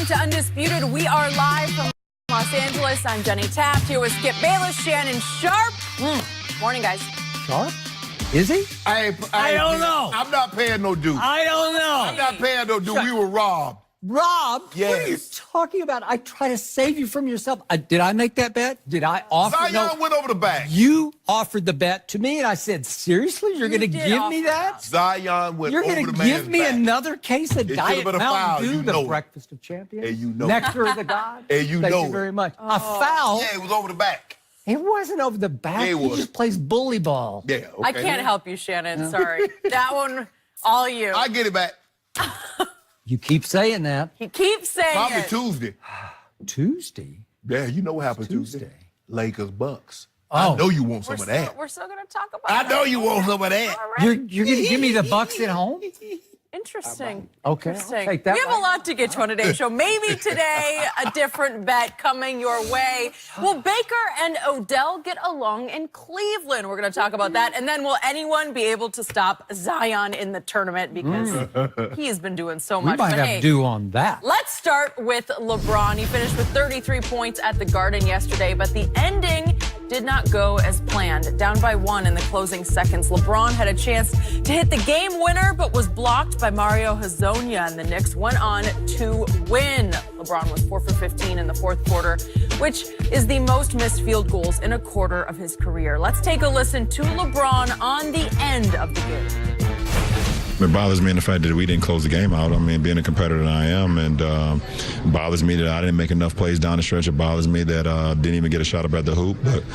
to Undisputed. We are live from Los Angeles. I'm Jenny Taft here with Skip Bayless, Shannon Sharp. Morning, guys. Sharp? Is he? I don't know. I'm not paying no due. I don't know. I'm not paying no due. We were robbed. Robbed? Yes. What are you talking about? I try to save you from yourself. Did I make that bet? Did I offer? Zion went over the back. You offered the bet to me, and I said, seriously? You're going to give me that? Zion went You're over the going man's to give me back. another case of It Diet should've been a Mountain foul. Dew, You the know it. breakfast of champions? And you know Nectar of the gods? And you Thank know you it. very much. A foul? Yeah, it was over the back. It wasn't over the back. Yeah, it He was. just plays bully ball. Yeah, okay. I can't help you, Shannon. Sorry. That one, all you. I get it back. You keep saying that. He keeps saying Probably it. Tuesday. Tuesday? Yeah, you know what happened Tuesday. Tuesday. Lakers, Bucks. Oh. I know you want some of that. We're still going to talk about I that. know you want some of that. All right. You're going to give me the Bucks at home? Interesting. Okay, I'll Interesting. take that We have right a lot to get to on today's show. Maybe today, a different bet coming your way. Will Baker and Odell get along in Cleveland? We're going to talk about that. And then will anyone be able to stop Zion in the tournament? Because he has been doing so We much. might But have hey, due on that. let's start with LeBron. He finished with 33 points at the Garden yesterday, but the ending did not go as planned. Down by 1 in the closing seconds, LeBron had a chance to hit the game winner, but was blocked by Mario Hezonja, and the Knicks went on to win. LeBron was 4 for 15 in the fourth quarter, which is the most missed field goals in a quarter of his career. Let's take a listen to LeBron on the end of the game. It bothers me in the fact that we didn't close the game out. I mean, being a competitor that I am, and it bothers me that I didn't make enough plays down the stretch. It bothers me that didn't even get a shot up at the hoop. But,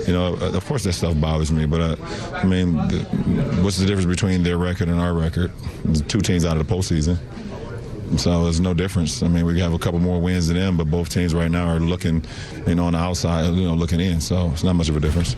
you know, of course that stuff bothers me. But, I mean, what's the difference between their record and our record? There's 2 teams out of the postseason. So there's no difference. I mean, we have a couple more wins than them, but both teams right now are looking, you know, on the outside, you know, looking in. So it's not much of a difference.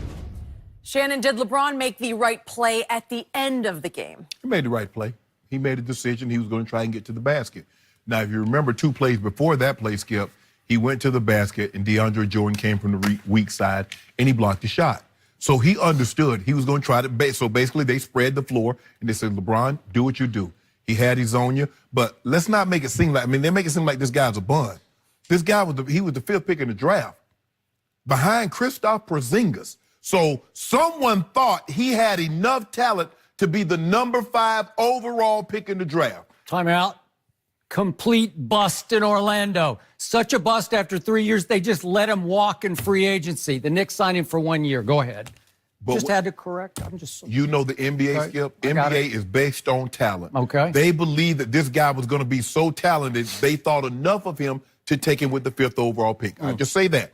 Shannon, did LeBron make the right play at the end of the game? He made the right play. He made a decision. He was going to try and get to the basket. Now, if you remember 2 plays before that play, Skip, he went to the basket, and DeAndre Jordan came from the weak side, and he blocked the shot. So he understood he was going to try to. So basically, they spread the floor, and they said, LeBron, do what you do. He had Hezonja, but let's not make it seem like, I mean, they make it seem like this guy's a bum. This guy was the 5th pick in the draft, behind Kristaps Porzingis. So someone thought he had enough talent to be the number 5 overall pick in the draft. Timeout. Complete bust in Orlando. Such a bust after 3 years, they just let him walk in free agency. The Knicks signed him for 1 year. Go ahead. But Just had to correct. I'm just. You know the NBA, Okay, Skip? I got NBA it. is based on talent. Okay. They believed that this guy was going to be so talented, they thought enough of him to take him with the 5th overall pick. I just say that.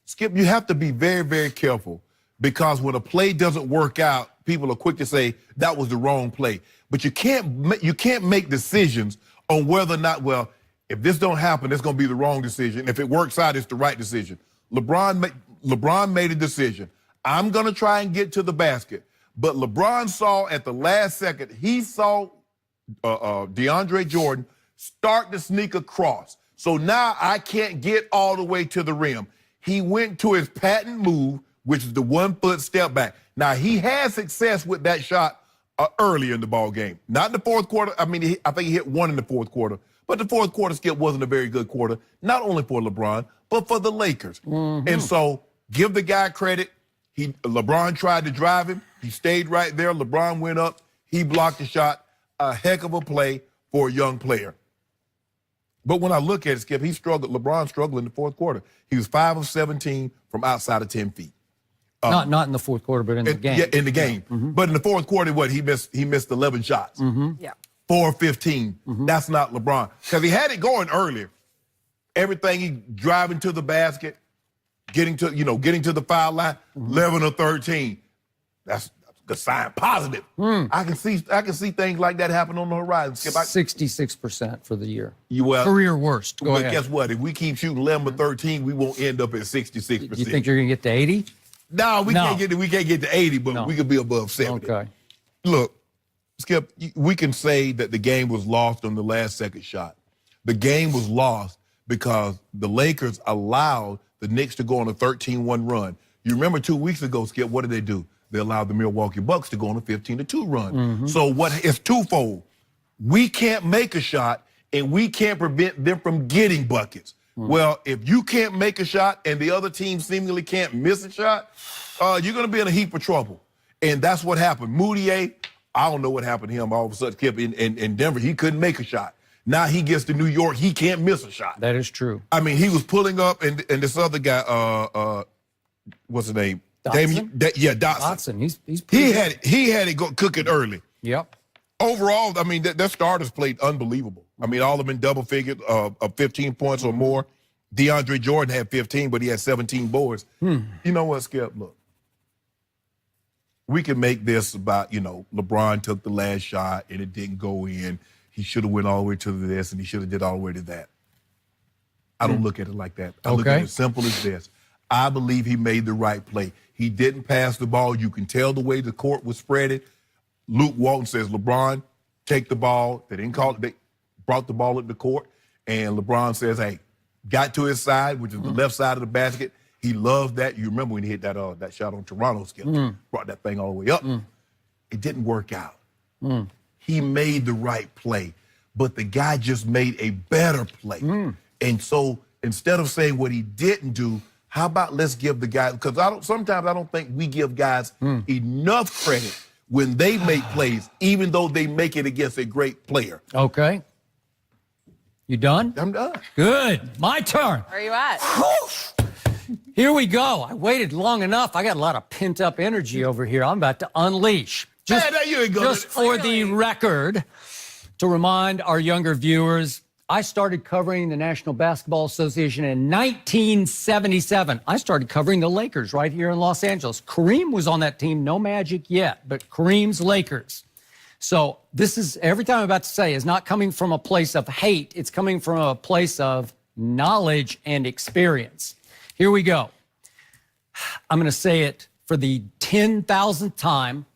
Skip, you have to be very, very careful, because when a play doesn't work out, people are quick to say that was the wrong play. But you can't make decisions on whether or not, well, if this don't happen, it's going to be the wrong decision. If it works out, it's the right decision. LeBron made a decision. I'm going to try and get to the basket. But LeBron saw at the last second, he saw DeAndre Jordan start to sneak across. So now I can't get all the way to the rim. He went to his patent move, which is the 1-foot step back. Now, he had success with that shot earlier in the ball game. Not in the fourth quarter. I mean, I think he hit 1 in the fourth quarter. But the fourth quarter, Skip, wasn't a very good quarter, not only for LeBron, but for the Lakers. And so give the guy credit. LeBron tried to drive him. He stayed right there. LeBron went up. He blocked the shot. A heck of a play for a young player. But when I look at it, Skip, LeBron struggled in the fourth quarter. He was 5 of 17 from outside of 10 feet. Not in the fourth quarter, but in the game. Yeah, in the game. But in the fourth quarter, he missed 11 shots. Yeah. 4 of 15. That's not LeBron. Because he had it going earlier. Everything, he driving to the basket, getting to the foul line, 11 or 13. That's a good sign. Positive. I can see things like that happen on the horizon. Skip, 66% for the year. Well, career worst. Go but ahead. guess what? If we keep shooting 11 or 13, we won't end up at 66%. You think you're going to get to 80? No, we can't get to 80, but we could be above 70. Okay. Look, Skip, we can say that the game was lost on the last second shot. The game was lost because the Lakers allowed the Knicks to go on a 13-1 run. You remember 2 weeks ago, Skip, what did they do? They allowed the Milwaukee Bucks to go on a 15-2 run. So it's twofold. We can't make a shot, and we can't prevent them from getting buckets. Well, if you can't make a shot and the other team seemingly can't miss a shot, you're going to be in a heap of trouble. And that's what happened. Moutier, I don't know what happened to him. All of a sudden, Skip, in Denver, he couldn't make a shot. Now he gets to New York, he can't miss a shot. That is true. I mean, he was pulling up, and this other guy, what's his name? Dotson? Dotson. Dotson, he's He had it cooking early. Yep. Overall, I mean, their starters played unbelievable. I mean, all of them in double figures of 15 points or more. DeAndre Jordan had 15, but he had 17 boards. You know what, Skip? Look, we can make this about, LeBron took the last shot and it didn't go in. He should have went all the way to this and he should have did all the way to that. I don't look at it like that. I look at it as simple as this. I believe he made the right play. He didn't pass the ball. You can tell the way the court was spreaded. Luke Walton says, LeBron, take the ball. They didn't call it. They brought the ball at the court. And LeBron says, hey, got to his side, which is the left side of the basket. He loved that. You remember when he hit that shot on Toronto, Skip. Brought that thing all the way up. It didn't work out. He made the right play. But the guy just made a better play. And so instead of saying what he didn't do, how about let's give the guy, because sometimes I don't think we give guys enough credit when they make plays, even though they make it against a great player. Okay. You done? I'm done. Good. My turn. Where are you at? Here we go. I waited long enough. I got a lot of pent-up energy over here. I'm about to unleash. Just for the record, to remind our younger viewers, I started covering the National Basketball Association in 1977. I started covering the Lakers right here in Los Angeles. Kareem was on that team. No Magic yet, but Kareem's Lakers. So this is, every time I'm about to say, is not coming from a place of hate. It's coming from a place of knowledge and experience. Here we go. I'm going to say it for the 10,000th time.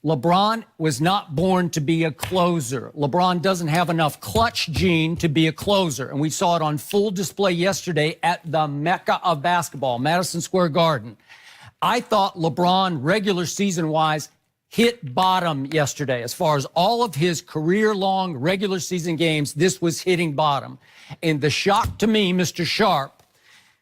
LeBron was not born to be a closer. LeBron doesn't have enough clutch gene to be a closer. And we saw it on full display yesterday at the Mecca of basketball, Madison Square Garden. I thought LeBron, regular season-wise, hit bottom yesterday. As far as all of his career-long regular season games, this was hitting bottom. And the shock to me, Mr. Sharp,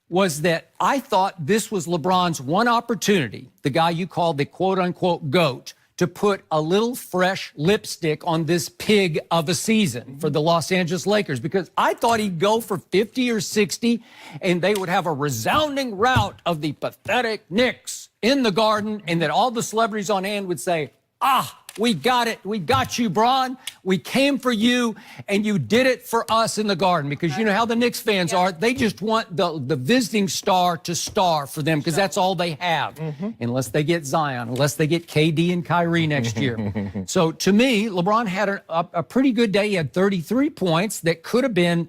was that I thought this was LeBron's one opportunity, the guy you called the quote-unquote GOAT, to put a little fresh lipstick on this pig of a season for the Los Angeles Lakers, because I thought he'd go for 50 or 60 and they would have a resounding rout of the pathetic Knicks in the Garden, and that all the celebrities on hand would say, we got it. We got you, Bron. We came for you, and you did it for us in the Garden. Because you know how the Knicks fans are. They just want the visiting star to star for them, because that's all they have. Unless they get Zion, unless they get KD and Kyrie next year. So to me, LeBron had a pretty good day. He had 33 points that could have been,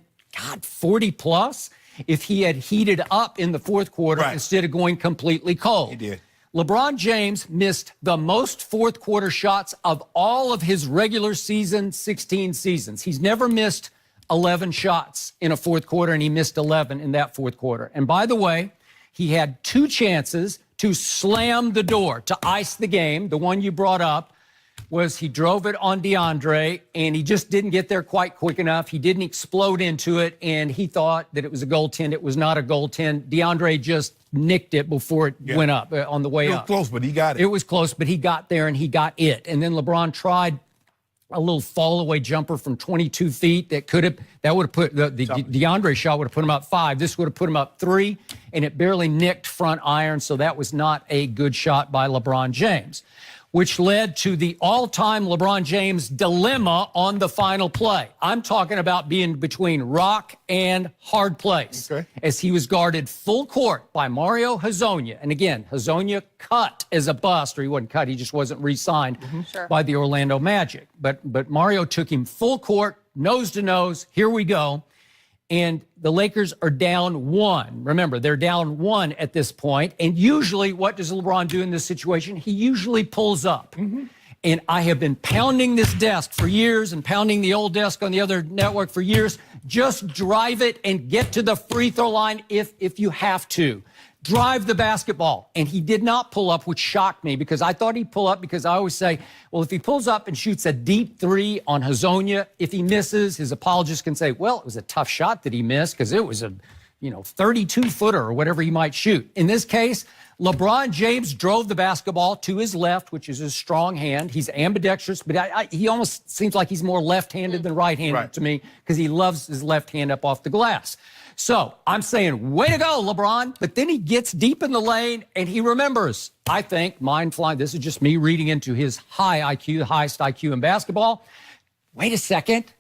40 plus if he had heated up in the fourth quarter instead of going completely cold. He did. LeBron James missed the most fourth quarter shots of all of his regular season 16 seasons. He's never missed 11 shots in a fourth quarter, and he missed 11 in that fourth quarter. And by the way, he had 2 chances to slam the door, to ice the game. The one you brought up was he drove it on DeAndre, and he just didn't get there quite quick enough. He didn't explode into it, and he thought that it was a goaltend. It was not a goaltend. DeAndre just nicked it before it went up, on the way up. It was close, but he got it. It was close, but he got there, and he got it. And then LeBron tried a little fall-away jumper from 22 feet that would have put, the DeAndre shot would have put him up 5. This would have put him up 3, and it barely nicked front iron, so that was not a good shot by LeBron James, which led to the all-time LeBron James dilemma on the final play. I'm talking about being between rock and hard place, as he was guarded full court by Mario Hezonja. And again, Hezonja cut as a bust, or he wasn't cut, he just wasn't re-signed by the Orlando Magic. But Mario took him full court, nose to nose. Here we go. And the Lakers are down 1. Remember, they're down 1 at this point. And usually, what does LeBron do in this situation? He usually pulls up. And I have been pounding this desk for years and pounding the old desk on the other network for years. Just drive it and get to the free throw line if you have to. drive the basketball. And he did not pull up, which shocked me because I thought he'd pull up because I always say, well, if he pulls up and shoots a deep three on Hazonia, if he misses, his apologists can say, well, it was a tough shot that he missed because it was a 32-footer or whatever he might shoot. In this case, LeBron James drove the basketball to his left, which is his strong hand. He's ambidextrous, but he almost seems like he's more left-handed than right-handed to me because he loves his left hand up off the glass. So I'm saying, way to go, LeBron. But then he gets deep in the lane and he remembers, I think, mind flying. This is just me reading into his high IQ, the highest IQ in basketball. Wait a second.